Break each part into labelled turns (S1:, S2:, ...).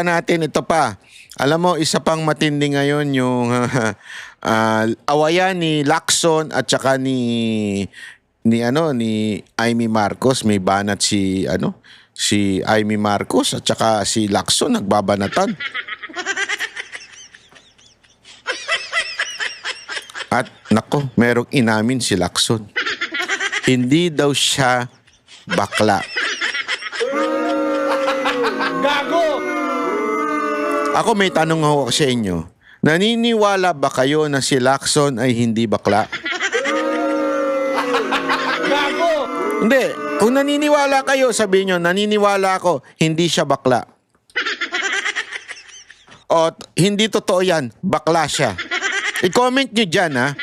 S1: natin ito pa. Alam mo, isa pang matindi ngayon yung awayan ni Lacson at saka ni Amy Marcos. May banat si Amy Marcos at saka si Lacson nagbabanatan. At nako, merong inamin si Lacson. Hindi daw siya bakla.
S2: Gago!
S1: Ako may tanong ako sa inyo. Naniniwala ba kayo na si Lacson ay hindi bakla?
S2: Gago!
S1: Hindi. Kung naniniwala kayo, sabihin nyo, naniniwala ako, hindi siya bakla. O, hindi totoo yan, bakla siya. I-comment nyo dyan, ha?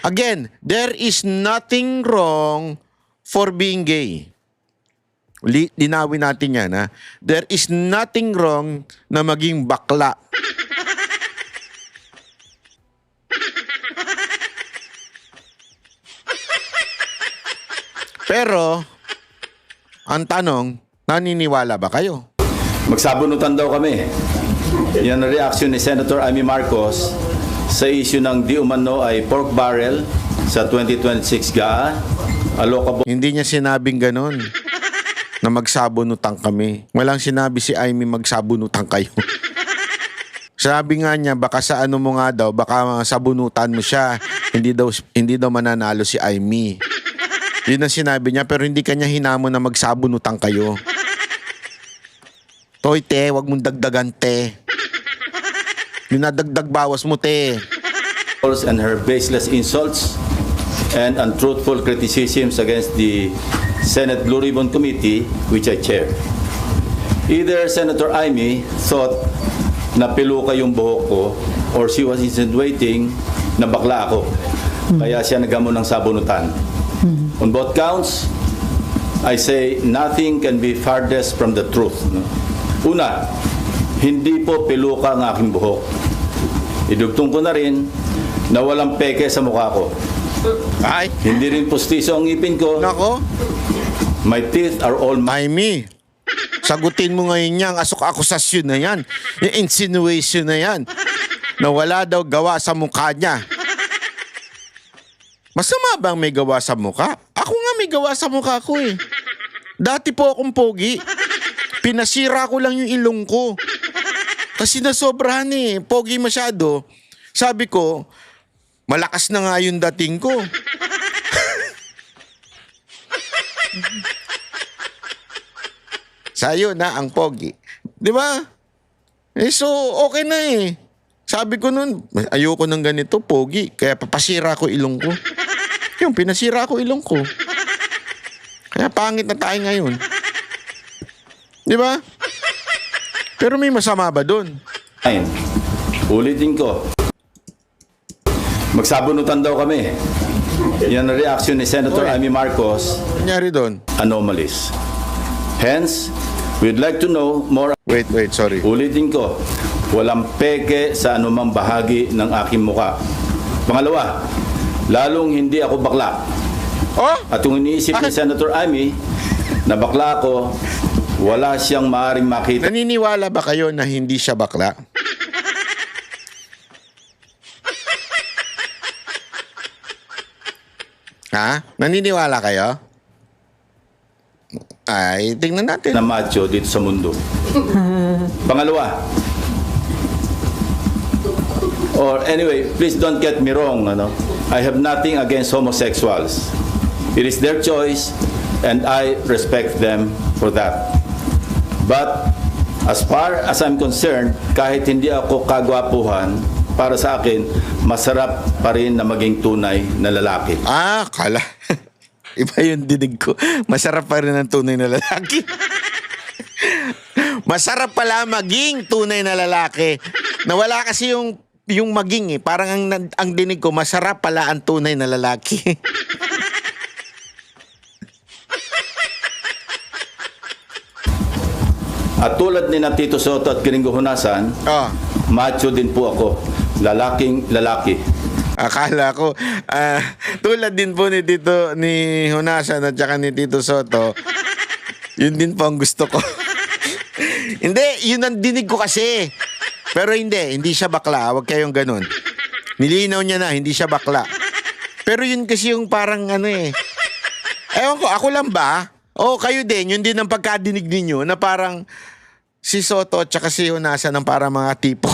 S1: Again, there is nothing wrong for being gay. Linawin natin yan, ha? There is nothing wrong na maging bakla. Pero, ang tanong, naniniwala ba kayo?
S3: Magsabunutan daw kami. Yan ang reaction ni Senator Amy Marcos sa issue ng di umano ay pork barrel sa 2026 GAA.
S1: Hindi niya sinabing ganon na magsabunutan kami. Walang sinabi si Amy magsabunutan kayo. Sabi nga niya, baka sa ano mo nga daw, baka sabunutan mo siya. Hindi daw mananalo si Amy. Yun ang sinabi niya, pero hindi kanya hinamon na magsabunutan kayo. Toy, te, wag mong dagdagan, te. Dinadagdag bawas mo, te.
S3: And her baseless insults and untruthful criticisms against the Senate Blue Ribbon Committee, which I chair. Either Senator Amy thought na piluka yung buhok ko or she was insinuating na bakla ako. Kaya siya nagamon ng sabunutan. On both counts, I say nothing can be farthest from the truth. Una, hindi po piluka ang aking buhok. Idugtong ko na rin na walang peke sa mukha ko.
S1: Ay,
S3: Hindi rin pustiso ang ngipin ko.
S1: nako.
S3: My teeth are all
S1: Amy, sagutin mo ngayon yang akusasyon na yan. Yung insinuation na yan. Na wala daw gawa sa mukha niya. Masama bang may gawa sa mukha? Ako nga may gawa sa mukha ko eh. Dati po akong pogi. Pinasira ko lang yung ilong ko. Kasi nasobrahan eh. Pogi masyado. Sabi ko, malakas na nga yung dating ko. Sayo na ang pogi. Di ba? So, okay na eh. Sabi ko nun, ayoko ng ganito, pogi. Kaya papasira ko ilong ko. Yung pinasira ko ilong ko. Kaya pangit na tayo ngayon. Di ba? Pero may masama ba dun?
S3: Fine. Ulitin ko. Magsabunutan daw kami. Yan ang reaction ni Senator
S1: Oy.
S3: Amy Marcos.
S1: Nangyari dun?
S3: Anomalies. Hence, we'd like to know more.
S1: Wait, sorry.
S3: Ulitin ko. Walang peke sa anumang bahagi ng aking muka. Pangalawa, lalong hindi ako bakla.
S1: Oh!
S3: At kung iniisip ni Senator Amy na bakla ako, wala siyang maaaring makita.
S1: Naniniwala ba kayo na hindi siya bakla? Ha? Naniniwala kayo? Ay, tingnan natin.
S3: Na macho dito sa mundo. Pangalawa, or anyway, please don't get me wrong, I have nothing against homosexuals. It is their choice and I respect them for that. But as far as I'm concerned, kahit hindi ako kagwapuhan, para sa akin, masarap pa rin na maging tunay na lalaki.
S1: Kala. Iba yung dinig ko. Masarap pa rin ang tunay na lalaki. Masarap pala maging tunay na lalaki. Nawala kasi yung maging eh. Parang ang dinig ko, masarap pala ang tunay na lalaki.
S3: At tulad ni na Tito Soto at Gringo Hunasan, macho din po ako. Lalaking lalaki.
S1: Akala ko, tulad din po ni Hunasan at saka ni Tito Soto, yun din po ang gusto ko. Hindi, yun ang dinig ko kasi. Pero hindi siya bakla. Huwag kayong ganun. Nilinaw niya na, hindi siya bakla. Pero yun kasi yung parang ewan ko, ako lang ba? O kayo din, yun din ang pagkadinig ninyo na parang si Soto at saka si Honasa ng parang mga tipo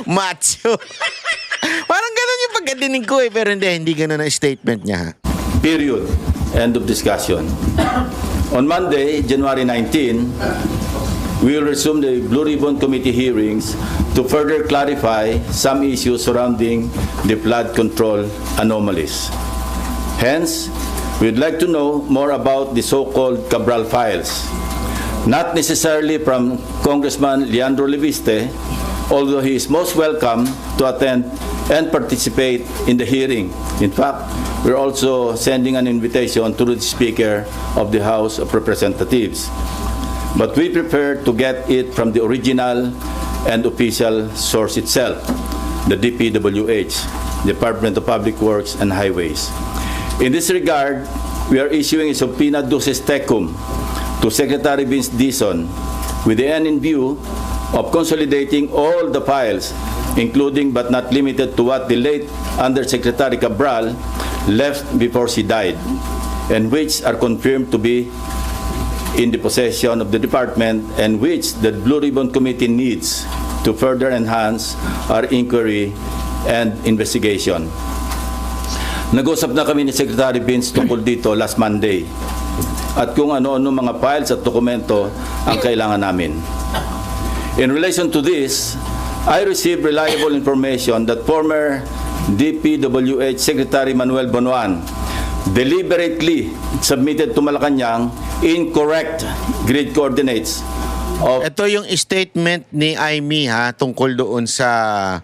S1: macho. Parang ganun yung pagkadinig ko pero hindi ganun ang statement niya ha.
S3: Period. End of discussion. On Monday, January 19, we will resume the Blue Ribbon Committee hearings to further clarify some issues surrounding the flood control anomalies. Hence, we'd like to know more about the so-called Cabral files. Not necessarily from Congressman Leandro Leviste, although he is most welcome to attend and participate in the hearing. In fact, we're also sending an invitation to the Speaker of the House of Representatives. But we prefer to get it from the original and official source itself, the DPWH, Department of Public Works and Highways. In this regard, we are issuing a subpoena duces tecum to Secretary Vince Dizon with the end in view of consolidating all the files, including but not limited to what the late Undersecretary Cabral left before she died, and which are confirmed to be in the possession of the department and which the Blue Ribbon Committee needs to further enhance our inquiry and investigation. Nag-usap na kami ni Secretary Vince tungkol dito last Monday at kung ano-ano mga files at dokumento ang kailangan namin. In relation to this, I received reliable information that former DPWH Secretary Manuel Bonoan deliberately submitted to Malacanang incorrect grid coordinates of...
S1: Ito yung statement ni Aimee tungkol doon sa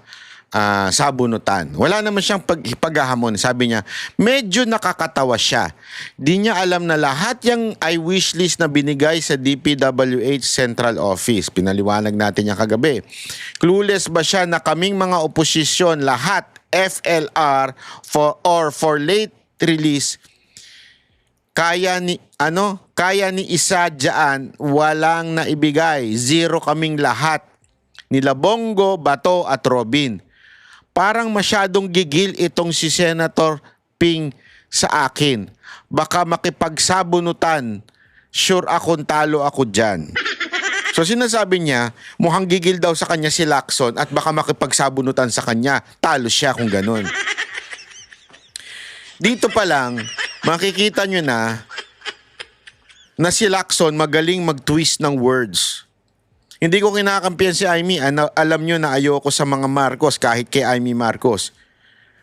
S1: sabunutan. Wala naman siyang paghahamon. Sabi niya, medyo nakakatawa siya. Di niya alam na lahat yung I-wish list na binigay sa DPWH Central Office. Pinaliwanag natin yung kagabi. Clueless ba siya na kaming mga oposisyon, lahat, FLR, for late release, kaya ni isa dyan, walang naibigay. Zero kaming lahat. Nila Bongo, Bato at Robin. Parang masyadong gigil itong si Senator Ping sa akin. Baka makipagsabunutan. Sure akong talo ako dyan. So sinasabi niya, mukhang gigil daw sa kanya si Lacson at baka makipagsabunutan sa kanya. Talo siya kung ganun. Dito pa lang, makikita nyo na si Lacson magaling mag-twist ng words. Hindi ko kinakampihan si Aimee. Alam nyo na ayoko sa mga Marcos kahit kay Aimee Marcos.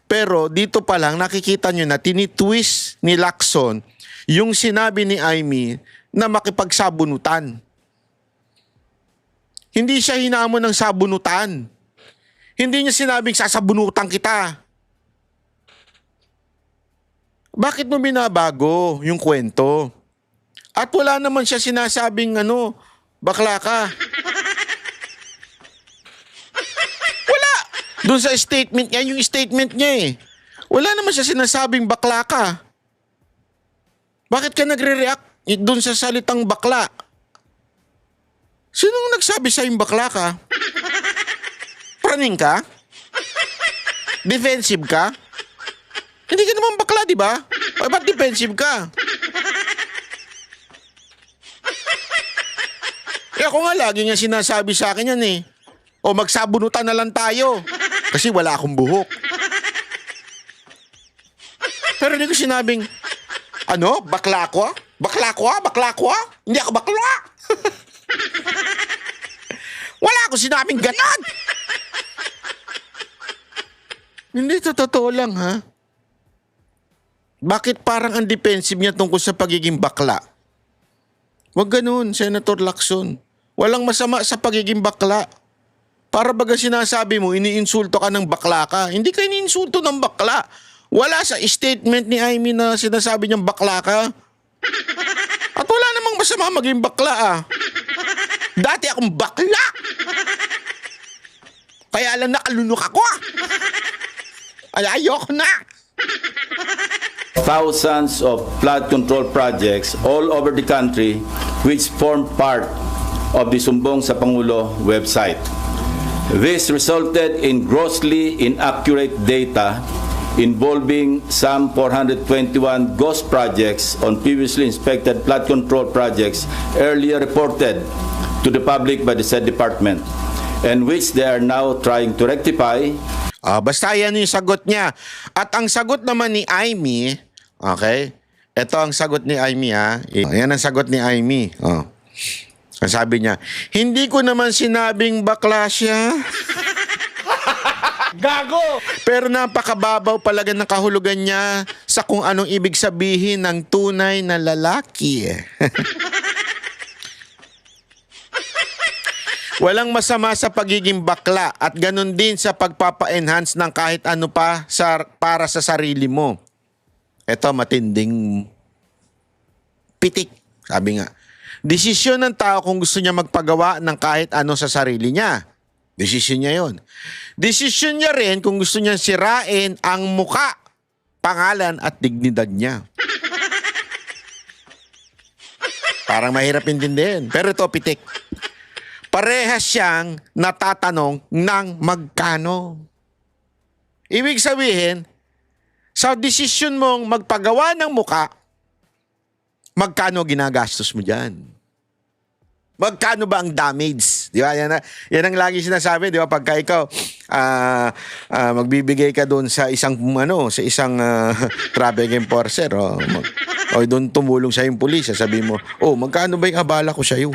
S1: Pero dito pa lang nakikita nyo na tinitwist ni Lacson yung sinabi ni Aimee na makipagsabunutan. Hindi siya hinamon ng sabunutan. Hindi niya sinabing sasabunutan kita. Bakit mo binabago yung kwento? At wala naman siya sinasabing bakla ka. Wala. Doon sa statement niya, yung statement niya wala naman siya sinasabing bakla ka. Bakit ka nagre-react doon sa salitang bakla? Sinong nagsabi sa'yong bakla ka? Praning ka? Defensive ka? Hindi ka naman bakla, di ba? Ba't defensive ka? Ako nga lagi niya sinasabi sa akin yan O magsabunutan na lang tayo. Kasi wala akong buhok. Pero hindi ko sinabing, bakla ko? Bakla ko? Bakla ko? Hindi ako bakla. Wala akong sinabing ganon. Hindi, totoo lang Bakit parang ang defensive niya tungkol sa pagiging bakla? Wag ganun, Senator Lacson. Walang masama sa pagiging bakla. Para baga sinasabi mo, iniinsulto ka ng bakla ka. Hindi ka iniinsulto ng bakla. Wala sa statement ni Aimee na sinasabi niyang bakla ka. At wala namang masama maging bakla Dati akong bakla. Kaya lang nakalunok ako Ayoko na.
S3: Thousands of flood control projects all over the country which formed part of the Sumbong sa Pangulo website. This resulted in grossly inaccurate data involving some 421 ghost projects on previously inspected flood control projects earlier reported to the public by the said department, and which they are now trying to rectify.
S1: Basta yan yung sagot niya. At ang sagot naman ni Aimee, okay? Ito ang sagot ni Aimee, ha? Yan ang sagot ni Aimee. Ang sabi niya, hindi ko naman sinabing bakla siya.
S2: Gago!
S1: Pero napakababaw palaga ng kahulugan niya sa kung anong ibig sabihin ng tunay na lalaki. Walang masama sa pagiging bakla at ganun din sa pagpapa-enhance ng kahit ano pa para sa sarili mo. Ito matinding pitik, sabi nga. Desisyon ng tao kung gusto niya magpagawa ng kahit ano sa sarili niya. Desisyon niya yon. Desisyon niya rin kung gusto niya sirain ang muka, pangalan at dignidad niya. Parang mahirap intindihin. Pero ito, pitik. Parehas siyang natatanong ng magkano. Ibig sabihin, sa desisyon mong magpagawa ng muka, magkano ginagastos mo dyan? Magkano ba ang damage? Di ba? Yan ang lagi sinasabi, di ba? Pagka ikaw magbibigay ka doon sa isang traffic enforcer o doon tumulong sa yung pulis, sabihin mo, magkano ba yung abala ko sa iyo?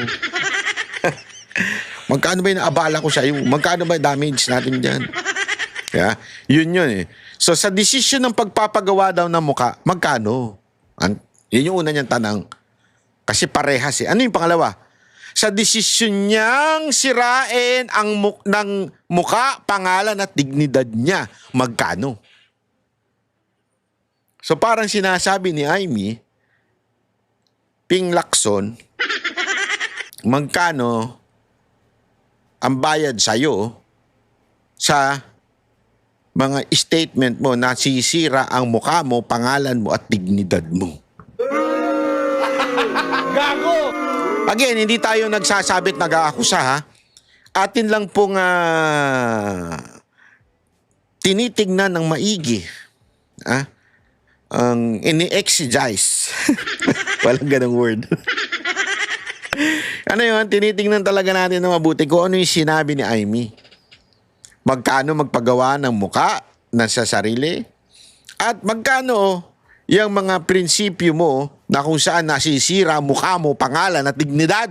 S1: Magkano ba yung abala ko sa iyo? Magkano ba yung damage natin diyan? Yeah? Yun eh. So sa desisyon ng pagpapagawa daw ng muka, magkano? Yun yung una niyang tanang. Kasi parehas eh. Ano yung pangalawa? Sa desisyon niyang sirain ang ng muka, pangalan at dignidad niya, magkano? So parang sinasabi ni Aimee, Ping Lacson, magkano ang bayad sa'yo sa mga statement mo na sisira ang mukha mo, pangalan mo at dignidad mo.
S2: Gago!
S1: Again, hindi tayo nagsasabit nag-aakusa, ha? Atin lang pong tinitignan ng maigi. Ang ini-exegise. Walang ganong word. Ano yun? Tinitingnan talaga natin na mabuti kung ano yung sinabi ni Aimee. Magkano magpagawa ng muka na sa sarili? At magkano yung mga prinsipyo mo na kung saan nasisira mukha mo, pangalan at dignidad?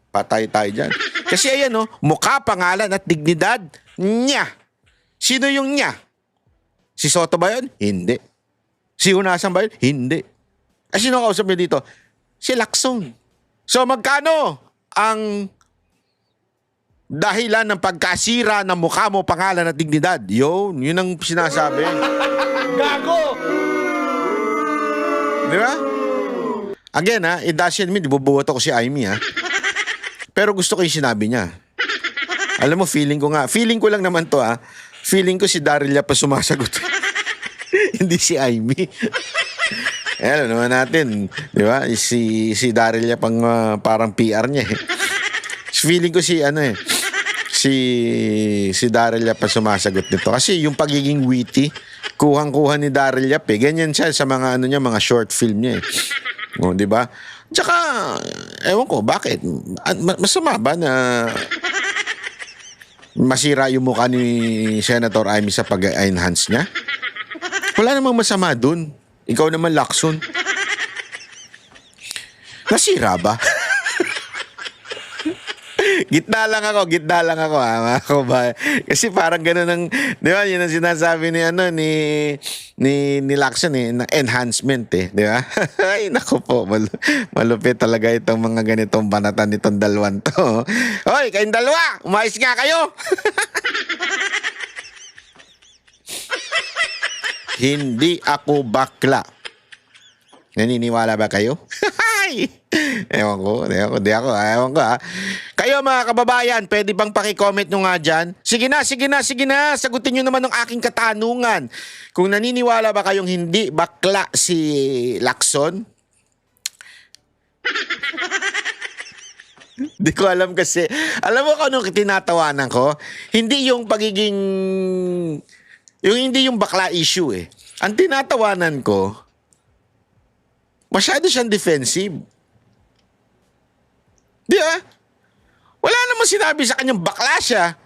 S1: Patay tayo dyan. Kasi ayan mukha, pangalan at dignidad niya. Sino yung niya? Si Soto ba yun? Hindi. Si Hunasan ba yun? Hindi. Sino kausap niyo dito? Si Lacson. So magkano ang dahilan ng pagkasira ng mukha mo, pangalan at dignidad? Yun ang sinasabi.
S2: Gago!
S1: Di ba? Again it doesn't mean bubuhat ako si Aimee Pero gusto ko yung sinabi niya. Alam mo, feeling ko lang naman to Feeling ko si Daryl pa sumasagot. Hindi si Aimee. Alam naman natin, di ba? Si Daryl pang parang PR niya Feeling ko si Daryl pa sumasagot nito. Kasi yung pagiging witty, kuhang-kuha ni Daryl ganyan siya sa mga mga short film niya di ba? Tsaka, ewan ko, bakit? Masama ba na masira yung mukha ni Senator Aimee sa pag-enhance niya? Wala namang masama dun. Ikaw naman, Lacson. Nasira ba? Gitna lang ako mga kababayan. Kasi parang gano'n ang, di ba, yun ang sinasabi ni Lacson na enhancement di ba? Ay, naku po, malupit talaga itong mga ganitong banatan nitong dalawang to. Hoy, kayong dalawa, umayos nga kayo! Hindi ako bakla. Naniniwala ba kayo? Ewan ko. Kayo mga kababayan, pwede bang paki-comment nyo nga dyan? Sige na. Sagutin nyo naman ng aking katanungan. Kung naniniwala ba kayong hindi bakla si Lacson? Di ko alam kasi. Alam mo kung anong tinatawanan ko? Hindi yung pagiging... hindi yung bakla issue eh. Ang tinatawanan ko, masyado siyang defensive. Di ba? Wala namang sinabi sa kanyang bakla siya.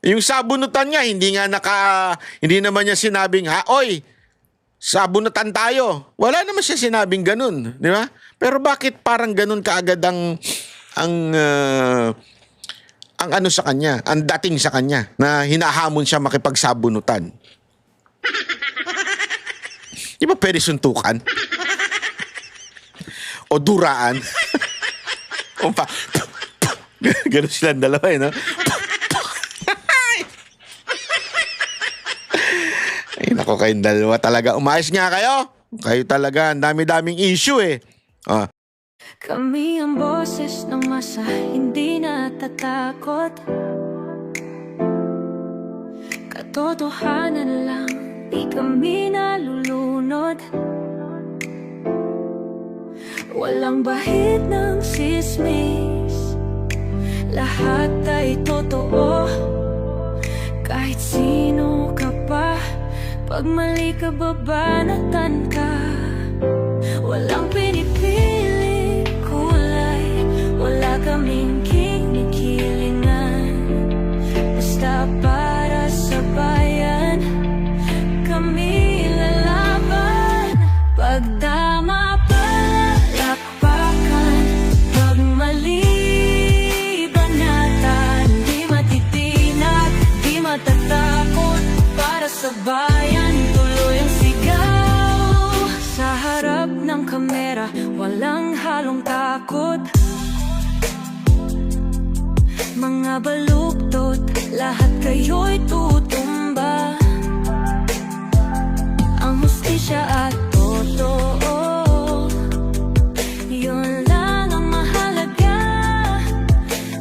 S1: Yung sabunutan niya, hindi naman niya sinabing, oy, sabunutan tayo. Wala naman siya sinabing ganun, di ba? Pero bakit parang ganun kaagad ang ano sa kanya, ang dating sa kanya, na hinahamon siya makipagsabunutan? Di ba pwede suntukan? O duraan? O pa, ganun silang dalawa no? Ay, nako, kayong dalawa talaga. Umayos nga kayo. Kayo talaga, ang dami-daming issue eh.
S4: Kami ang boses ng masa, hindi natatakot. Katotohanan lang, di kami nalulunod. Walang bahid ng sismis, lahat ay totoo. Kahit sino ka pa, pag mali ka, babanatan ka. Walang pinipili kulay, wala kaming kinikilingan. Basta para sa bayan, kami lalaban. Pag tama palakpakan, pag mali banatan. Di matitinag, di matatakot, para sa bayan tuloy ang sigaw. Sa harap ng kamera, walang halong takot. Mga baluktot, lahat kayo'y tutumba. Ang hustisya at totoo, yun lang ang mahalaga.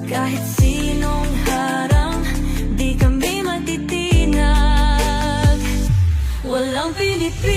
S4: Kahit sinong harang, di kami matitinag. Walang Pilipino